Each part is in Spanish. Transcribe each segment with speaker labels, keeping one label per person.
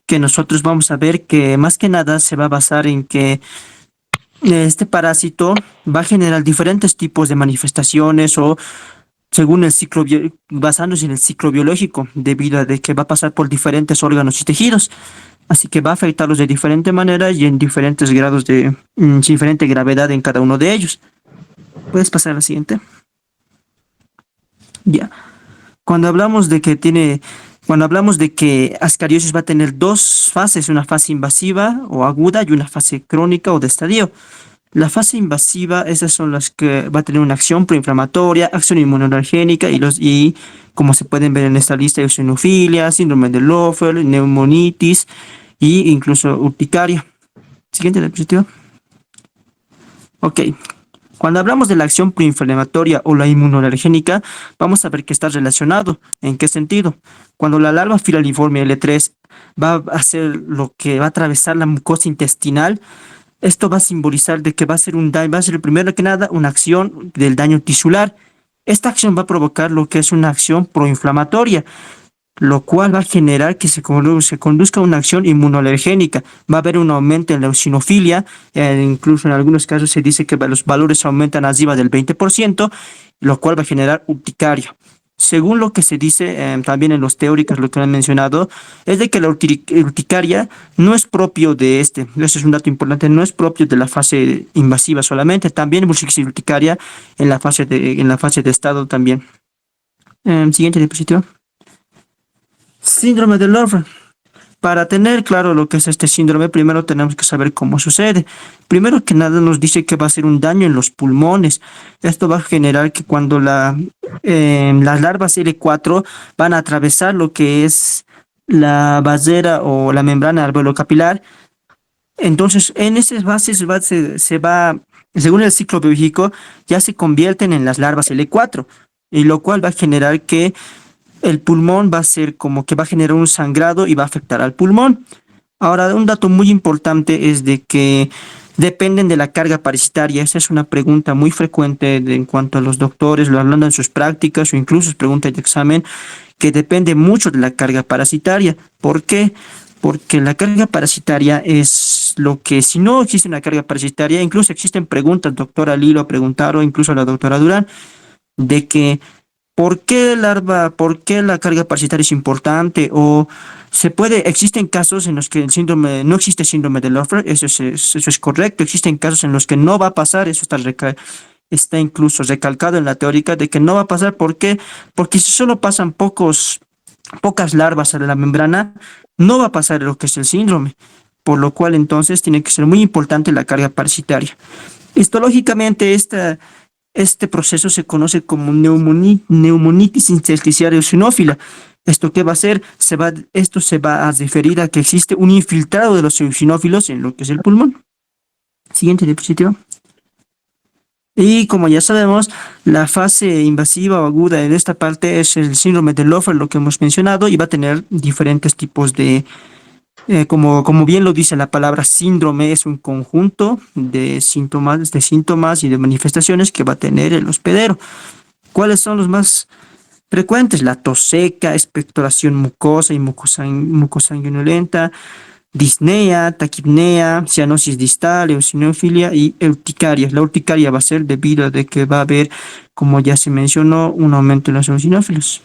Speaker 1: que nosotros vamos a ver que más que nada se va a basar en que este parásito va a generar diferentes tipos de manifestaciones o según el ciclo, basándose en el ciclo biológico, debido a de que va a pasar por diferentes órganos y tejidos. Así que va a afectarlos de diferente manera y en diferentes grados de diferente gravedad en cada uno de ellos. ¿Puedes pasar a la siguiente? Ya. Cuando hablamos de que tiene, cuando hablamos de que ascariosis va a tener dos fases, una fase invasiva o aguda y una fase crónica o de estadio. La fase invasiva, esas son las que va a tener una acción proinflamatoria, acción inmunoalergénica y como se pueden ver en esta lista, eosinofilia, síndrome de Loeffler, neumonitis e incluso urticaria. Siguiente diapositiva. Ok. Cuando hablamos de la acción proinflamatoria o la inmunoalergénica, vamos a ver que está relacionado. ¿En qué sentido? Cuando la larva filaliforme L3 va a hacer lo que va a atravesar la mucosa intestinal, esto va a simbolizar de que va a ser un daño, va a ser primero que nada una acción del daño tisular. Esta acción va a provocar lo que es una acción proinflamatoria, lo cual va a generar que se conduzca a una acción inmunoalergénica. Va a haber un aumento en la eosinofilia, incluso en algunos casos se dice que los valores aumentan arriba del 20%, lo cual va a generar urticaria. Según lo que se dice también en los teóricos, lo que han mencionado, es de que la urticaria no es propio de eso es un dato importante, no es propio de la fase invasiva solamente, también existe urticaria en la fase de estado también. Siguiente diapositiva. Síndrome de Loeffler. Para tener claro lo que es este síndrome, primero tenemos que saber cómo sucede. Primero que nada nos dice que va a ser un daño en los pulmones. Esto va a generar que cuando las larvas L4 van a atravesar lo que es la basera o la membrana alveolo-capilar, entonces en esas bases según el ciclo biológico, ya se convierten en las larvas L4, y lo cual va a generar que el pulmón va a ser como que va a generar un sangrado y va a afectar al pulmón. Ahora, un dato muy importante es de que dependen de la carga parasitaria. Esa es una pregunta muy frecuente en cuanto a los doctores, lo hablan en sus prácticas o incluso es pregunta de examen, que depende mucho de la carga parasitaria. ¿Por qué? Porque la carga parasitaria es lo que, si no existe una carga parasitaria, incluso existen preguntas, doctora Lilo preguntaron, incluso a la doctora Durán, de que ¿por qué la carga parasitaria es importante? O existen casos en los que no existe síndrome de Loeffler, eso es correcto, existen casos en los que no va a pasar, eso está incluso recalcado en la teórica de que no va a pasar. ¿Por qué? Porque si solo pasan pocas larvas a la membrana, no va a pasar lo que es el síndrome, por lo cual entonces tiene que ser muy importante la carga parasitaria. Histológicamente, este proceso se conoce como neumonitis intersticial eosinófila. ¿Esto qué va a hacer? Esto se va a referir a que existe un infiltrado de los eosinófilos en lo que es el pulmón. Siguiente diapositiva. Y como ya sabemos, la fase invasiva o aguda de esta parte es el síndrome de Loeffler, lo que hemos mencionado, y va a tener diferentes tipos como bien lo dice la palabra síndrome, es un conjunto de síntomas y de manifestaciones que va a tener el hospedero. ¿Cuáles son los más frecuentes? La tos seca, expectoración mucosa y mucosanguinolenta, disnea, taquipnea, cianosis distal, eosinofilia y urticaria. La urticaria va a ser debido a que va a haber, como ya se mencionó, un aumento en los eosinófilos.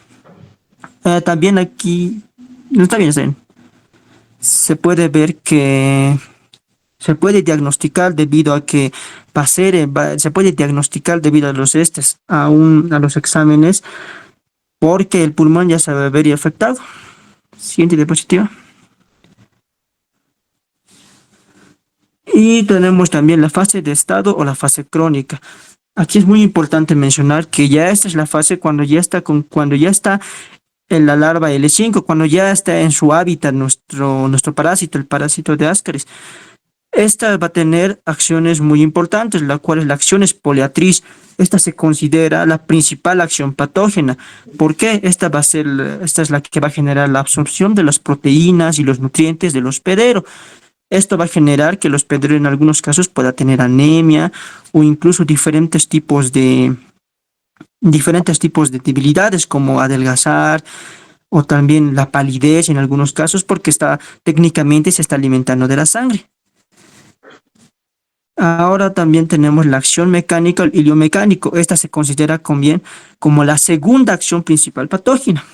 Speaker 1: También aquí, no está bien, está bien. Se puede ver que se puede diagnosticar debido a que se puede diagnosticar debido a a los exámenes, porque el pulmón ya se va a ver afectado. Siguiente diapositiva. Y tenemos también la fase de estado o la fase crónica. Aquí es muy importante mencionar que ya esta es la fase cuando ya está en la larva L5, cuando ya está en su hábitat nuestro parásito, el parásito de Ascaris. Esta va a tener acciones muy importantes, la cual es la acción espoliatriz. Esta se considera la principal acción patógena. ¿Por qué? Esta es la que va a generar la absorción de las proteínas y los nutrientes del hospedero. Esto va a generar que el hospedero en algunos casos pueda tener anemia o incluso diferentes tipos de debilidades como adelgazar o también la palidez en algunos casos porque técnicamente se está alimentando de la sangre. Ahora también tenemos la acción mecánica, el hilio mecánico. Esta se considera también como la segunda acción principal patógena.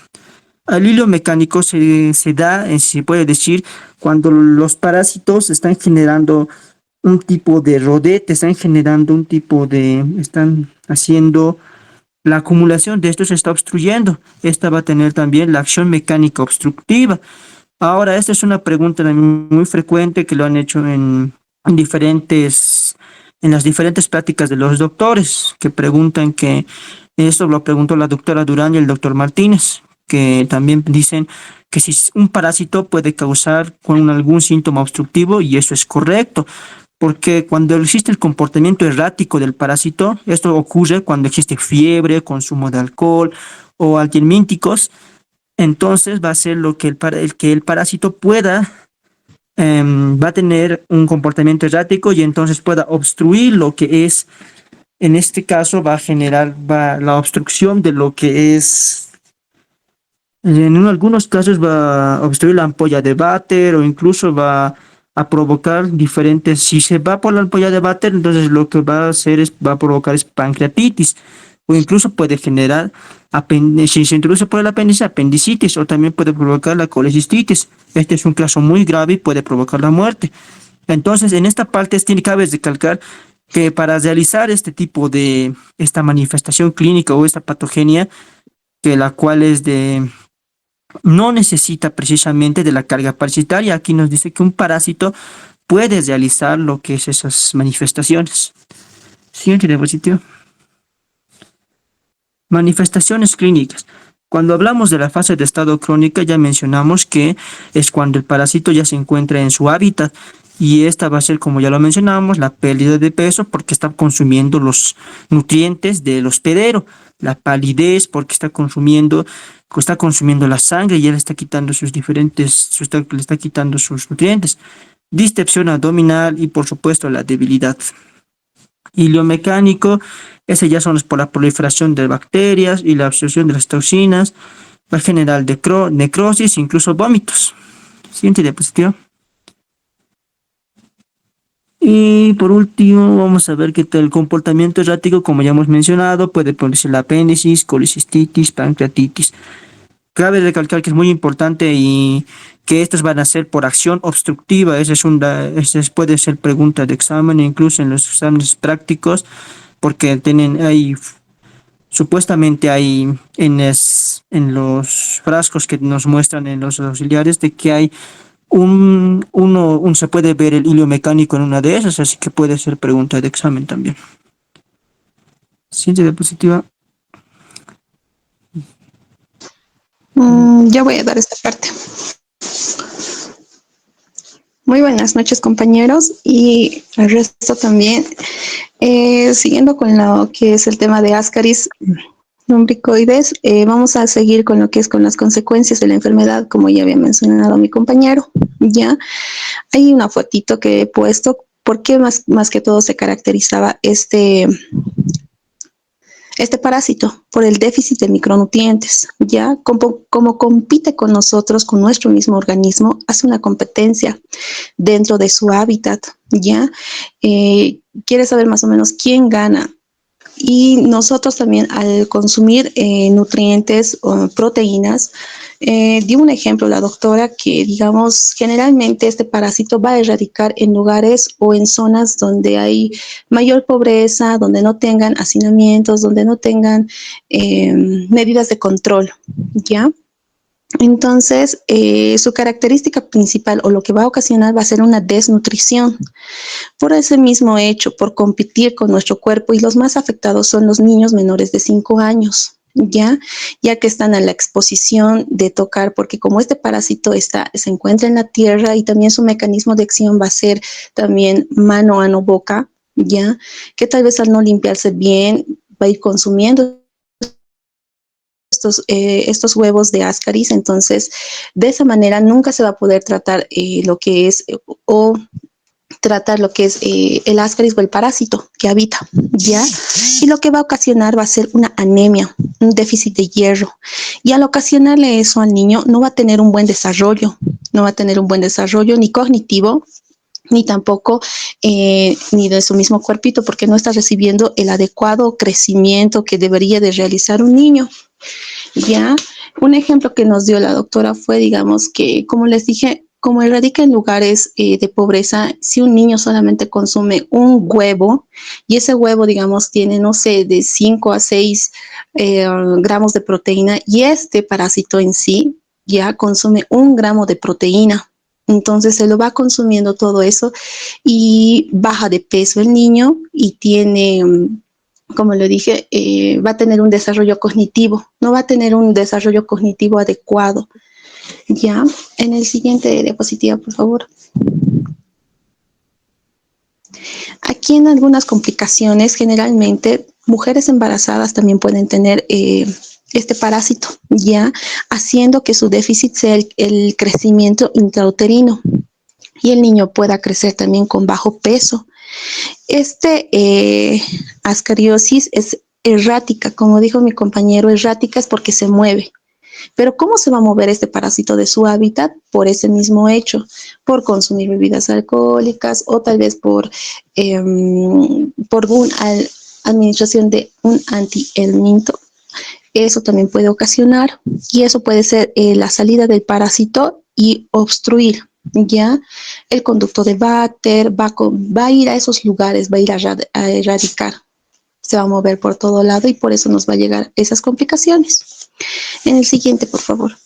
Speaker 1: El hilio mecánico se da, se puede decir, cuando los parásitos están generando un tipo de rodete, están haciendo la acumulación de esto se está obstruyendo. Esta va a tener también la acción mecánica obstructiva. Ahora, esta es una pregunta también muy frecuente que lo han hecho en las diferentes pláticas de los doctores, que preguntan que, esto lo preguntó la doctora Durán y el doctor Martínez, que también dicen que si un parásito puede causar con algún síntoma obstructivo, y eso es correcto, porque cuando existe el comportamiento errático del parásito, esto ocurre cuando existe fiebre, consumo de alcohol o antihelmínticos, entonces va a ser lo que que el parásito va a tener un comportamiento errático y entonces pueda obstruir lo que es, en este caso va a generar la obstrucción de lo que es, en algunos casos va a obstruir la ampolla de váter o incluso va a provocar diferentes, si se va por la ampolla de váter, entonces lo que va a hacer va a provocar es pancreatitis o incluso puede generar, si se introduce por el apéndice, apendicitis o también puede provocar la colecistitis. Este es un caso muy grave y puede provocar la muerte. Entonces, en esta parte cabe recalcar que para realizar esta manifestación clínica o esta patogenia, que la cual no necesita precisamente de la carga parasitaria. Aquí nos dice que un parásito puede realizar lo que es esas manifestaciones. Siguiente diapositiva. Manifestaciones clínicas. Cuando hablamos de la fase de estado crónica, ya mencionamos que es cuando el parásito ya se encuentra en su hábitat y esta va a ser, como ya lo mencionamos, la pérdida de peso porque está consumiendo los nutrientes del hospedero, la palidez porque está consumiendo la sangre y él está quitando le está quitando sus nutrientes, distensión abdominal y por supuesto la debilidad. Hilio mecánico, ese ya son por la proliferación de bacterias y la absorción de las toxinas, va a generar necrosis, incluso vómitos. Siguiente diapositiva. Y por último, vamos a ver que el comportamiento errático, como ya hemos mencionado, puede producir la apéndicis, colecistitis, pancreatitis. Cabe recalcar que es muy importante y que estos van a ser por acción obstructiva. Puede ser pregunta de examen, incluso en los exámenes prácticos, porque supuestamente hay en los frascos que nos muestran en los auxiliares de que hay se puede ver el hilio mecánico en una de esas, así que puede ser pregunta de examen también. Siguiente diapositiva.
Speaker 2: Ya voy a dar esta parte. Muy buenas noches, compañeros, y el resto también. Siguiendo con lo que es el tema de Ascaris lumbricoides, vamos a seguir con lo que es con las consecuencias de la enfermedad, como ya había mencionado mi compañero. Ya hay una fotito que he puesto. ¿Por qué más que todo se caracterizaba este parásito? Por el déficit de micronutrientes, ¿ya? Como compite con nosotros, con nuestro mismo organismo, hace una competencia dentro de su hábitat, ¿ya? Quiere saber más o menos quién gana. Y nosotros también al consumir nutrientes o proteínas, dio un ejemplo la doctora que, digamos, generalmente este parásito va a erradicar en lugares o en zonas donde hay mayor pobreza, donde no tengan hacinamientos, donde no tengan medidas de control, ¿ya? Entonces, su característica principal o lo que va a ocasionar va a ser una desnutrición. Por ese mismo hecho, por competir con nuestro cuerpo, y los más afectados son los niños menores de 5 años, ya que están a la exposición de tocar, porque como este parásito se encuentra en la tierra y también su mecanismo de acción va a ser también mano, ano, boca, ya, que tal vez al no limpiarse bien va a ir consumiendo estos huevos de Ascaris. Entonces de esa manera nunca se va a poder tratar lo que es o tratar lo que es el ascaris o el parásito que habita, ¿ya? Y lo que va a ocasionar va a ser una anemia, un déficit de hierro. Y al ocasionarle eso al niño, no va a tener un buen desarrollo, no va a tener un buen desarrollo ni cognitivo, ni tampoco ni de su mismo cuerpito, porque no está recibiendo el adecuado crecimiento que debería de realizar un niño. Ya, un ejemplo que nos dio la doctora fue, digamos, que, como les dije, como él radica en lugares de pobreza, si un niño solamente consume un huevo y ese huevo, digamos, tiene, no sé, de 5 a 6 gramos de proteína y este parásito en sí ya consume 1 gramo de proteína. Entonces se lo va consumiendo todo eso y baja de peso el niño y tiene como le dije, va a tener un desarrollo cognitivo, no va a tener un desarrollo cognitivo adecuado. Ya, en el siguiente diapositiva, por favor. Aquí en algunas complicaciones, generalmente, mujeres embarazadas también pueden tener este parásito, ya, haciendo que su déficit sea el crecimiento intrauterino y el niño pueda crecer también con bajo peso. Este ascariosis es errática, como dijo mi compañero, errática es porque se mueve. Pero ¿cómo se va a mover este parásito de su hábitat? Por ese mismo hecho, por consumir bebidas alcohólicas o tal vez por una administración de un antihelminto. Eso también puede ocasionar y eso puede ser la salida del parásito y obstruir ya el conducto de Vater, va a ir a esos lugares, va a ir a erradicar, se va a mover por todo lado y por eso nos va a llegar esas complicaciones. En el siguiente, por favor.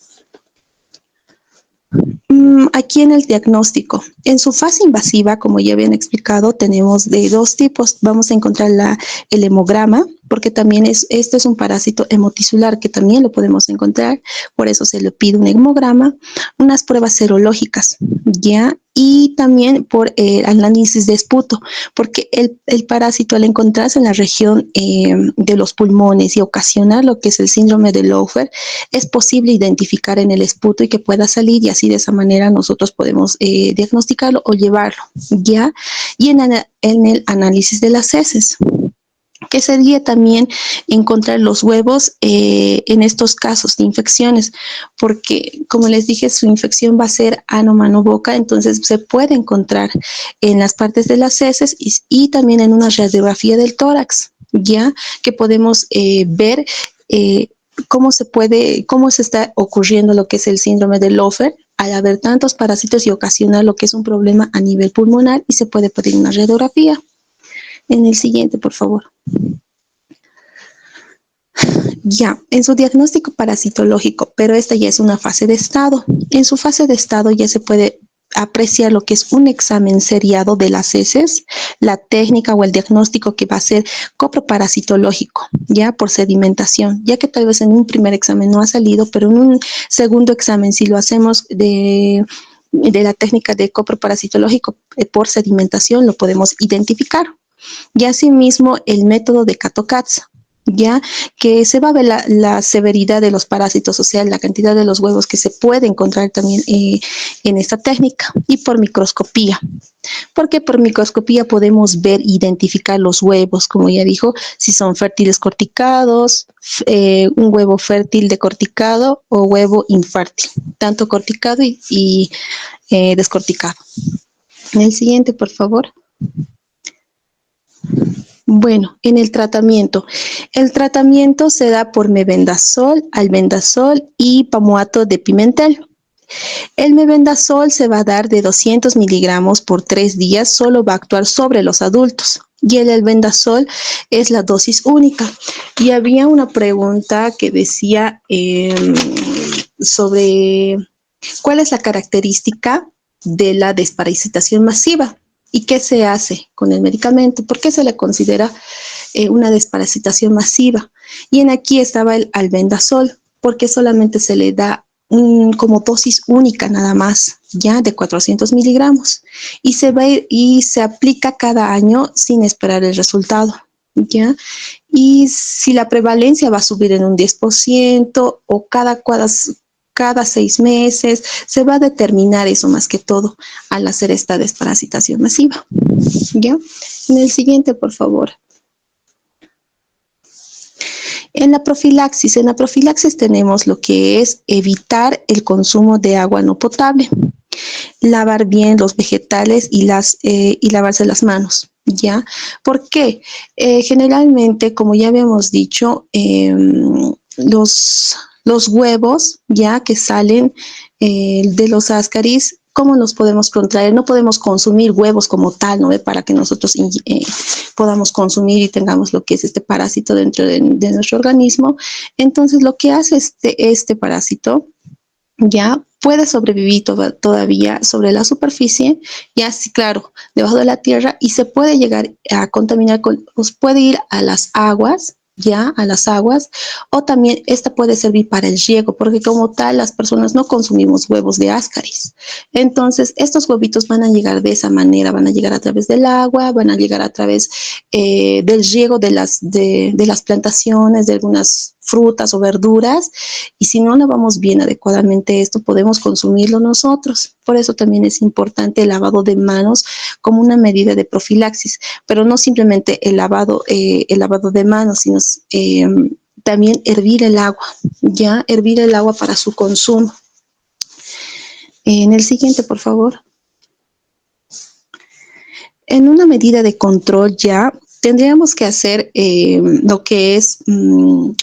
Speaker 2: Aquí en el diagnóstico, en su fase invasiva, como ya habían explicado, tenemos de 2 tipos. Vamos a encontrar el hemograma, porque también este es un parásito hemotisular que también lo podemos encontrar, por eso se le pide un hemograma, unas pruebas serológicas, ¿ya? Y también por el análisis de esputo, porque el parásito al encontrarse en la región de los pulmones y ocasionar lo que es el síndrome de Laufer, es posible identificar en el esputo y que pueda salir y así de esa manera nosotros podemos diagnosticarlo o llevarlo, ¿ya? Y en el análisis de las heces, que sería también encontrar los huevos en estos casos de infecciones, porque como les dije, su infección va a ser ano, mano, boca, entonces se puede encontrar en las partes de las heces y también en una radiografía del tórax, ya que podemos ver cómo se está ocurriendo lo que es el síndrome de Laufer al haber tantos parásitos y ocasionar lo que es un problema a nivel pulmonar y se puede pedir una radiografía. En el siguiente, por favor. Ya, en su diagnóstico parasitológico, pero esta ya es una fase de estado. En su fase de estado ya se puede apreciar lo que es un examen seriado de las heces, la técnica o el diagnóstico que va a ser coproparasitológico, ya por sedimentación, ya que tal vez en un primer examen no ha salido, pero en un segundo examen, si lo hacemos de la técnica de coproparasitológico por sedimentación, lo podemos identificar. Y asimismo el método de Kato-Katz, ya que se va a ver la severidad de los parásitos, o sea, la cantidad de los huevos que se puede encontrar también en esta técnica y por microscopía. Porque por microscopía podemos ver, identificar los huevos, como ya dijo, si son fértiles corticados, un huevo fértil decorticado o huevo infértil, tanto corticado y descorticado. En el siguiente, por favor. Bueno, en el tratamiento se da por mebendazol, albendazol y pamuato de pimentel. El mebendazol se va a dar de 200 miligramos por 3 días, solo va a actuar sobre los adultos. Y el albendazol es la dosis única. Y había una pregunta que decía sobre cuál es la característica de la desparasitación masiva. ¿Y qué se hace con el medicamento? ¿Por qué se le considera una desparasitación masiva? Y en aquí estaba el albendazol, porque solamente se le da como dosis única nada más, ya de 400 miligramos. Y se aplica cada año sin esperar el resultado, ¿ya? Y si la prevalencia va a subir en un 10% o cada 6 meses, se va a determinar eso más que todo al hacer esta desparasitación masiva. ¿Ya? En el siguiente, por favor. En la profilaxis tenemos lo que es evitar el consumo de agua no potable, lavar bien los vegetales y lavarse las manos. ¿Ya? ¿Por qué? Generalmente, como ya habíamos dicho, los huevos ya que salen de los ascaris, ¿cómo los podemos contraer? No podemos consumir huevos como tal, ¿no? Para que nosotros podamos consumir y tengamos lo que es este parásito dentro de nuestro organismo. Entonces, lo que hace este parásito ya puede sobrevivir todavía sobre la superficie, ya sí, claro, debajo de la tierra y se puede llegar a contaminar pues puede ir a las aguas, ya a las aguas, o también esta puede servir para el riego, porque como tal las personas no consumimos huevos de ascaris. Entonces, estos huevitos van a llegar de esa manera, van a llegar a través del agua, van a llegar a través del riego de las plantaciones, de algunas frutas o verduras, y si no lavamos bien adecuadamente esto, podemos consumirlo nosotros. Por eso también es importante el lavado de manos como una medida de profilaxis, pero no simplemente el lavado de manos, sino también hervir el agua, ya hervir el agua para su consumo. En el siguiente, por favor. En una medida de control ya tendríamos que hacer lo que es,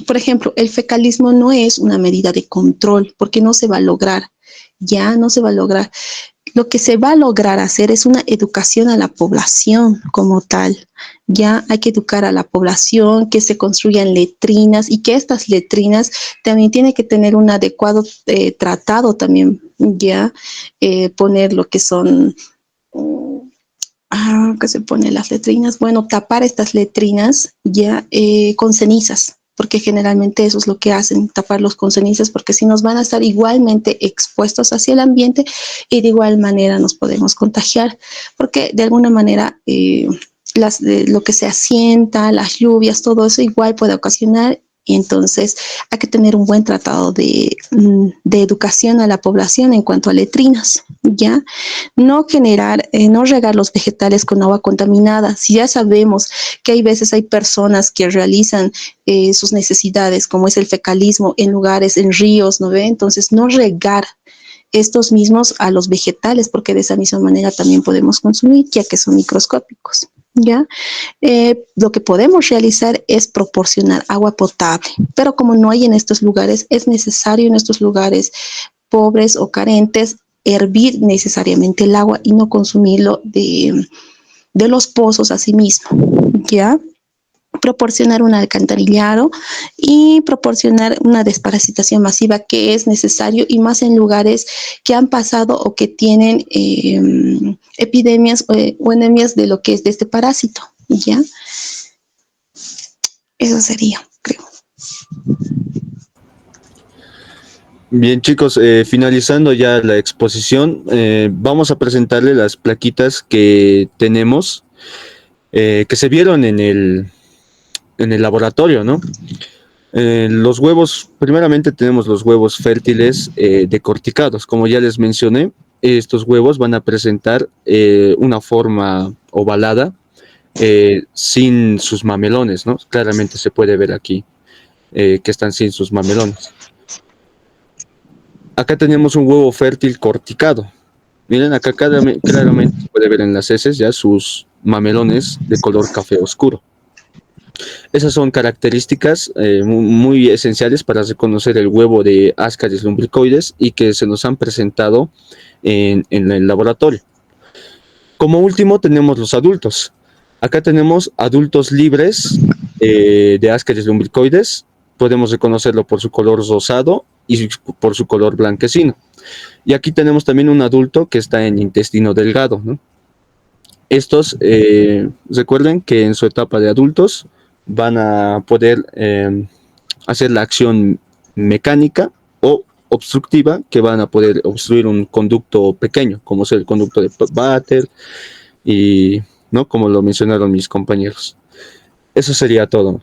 Speaker 2: por ejemplo, el fecalismo no es una medida de control porque no se va a lograr, ya no se va a lograr. Lo que se va a lograr hacer es una educación a la población como tal. Ya hay que educar a la población, que se construyan letrinas y que estas letrinas también tienen que tener un adecuado tratado también, ya poner lo que son que se pone las letrinas, bueno, tapar estas letrinas ya con cenizas, porque generalmente eso es lo que hacen, taparlos con cenizas, porque si nos van a estar igualmente expuestos hacia el ambiente y de igual manera nos podemos contagiar, porque de alguna manera lo que se asienta, las lluvias, todo eso igual puede ocasionar. Y entonces hay que tener un buen tratado de educación a la población en cuanto a letrinas, ¿ya? No no regar los vegetales con agua contaminada. Si ya sabemos que hay personas que realizan sus necesidades, como es el fecalismo, en lugares, en ríos, ¿no ve? Entonces, no regar estos mismos a los vegetales, porque de esa misma manera también podemos consumir, ya que son microscópicos. ¿Ya? Lo que podemos realizar es proporcionar agua potable, pero como no hay en estos lugares, es necesario en estos lugares pobres o carentes hervir necesariamente el agua y no consumirlo de los pozos a sí mismo, ¿ya? Proporcionar un alcantarillado y proporcionar una desparasitación masiva que es necesario y más en lugares que han pasado o que tienen epidemias o endemias de lo que es de este parásito, ¿ya? Eso sería, creo.
Speaker 3: Bien, chicos, finalizando ya la exposición, vamos a presentarle las plaquitas que tenemos, que se vieron en el laboratorio, ¿no? Los huevos, primeramente tenemos los huevos fértiles decorticados. Como ya les mencioné, estos huevos van a presentar una forma ovalada sin sus mamelones, ¿no? Claramente se puede ver aquí que están sin sus mamelones. Acá tenemos un huevo fértil corticado. Miren, acá claramente se puede ver en las heces ya sus mamelones de color café oscuro. Esas son características muy esenciales para reconocer el huevo de Ascaris lumbricoides y que se nos han presentado en el laboratorio. Como último tenemos los adultos. Acá tenemos adultos libres de Ascaris lumbricoides. Podemos reconocerlo por su color rosado y por su color blanquecino. Y aquí tenemos también un adulto que está en intestino delgado, ¿no? Estos, recuerden que en su etapa de adultos van a poder hacer la acción mecánica o obstructiva, que van a poder obstruir un conducto pequeño, como es el conducto de Vater y, ¿no? Como lo mencionaron mis compañeros. Eso sería todo.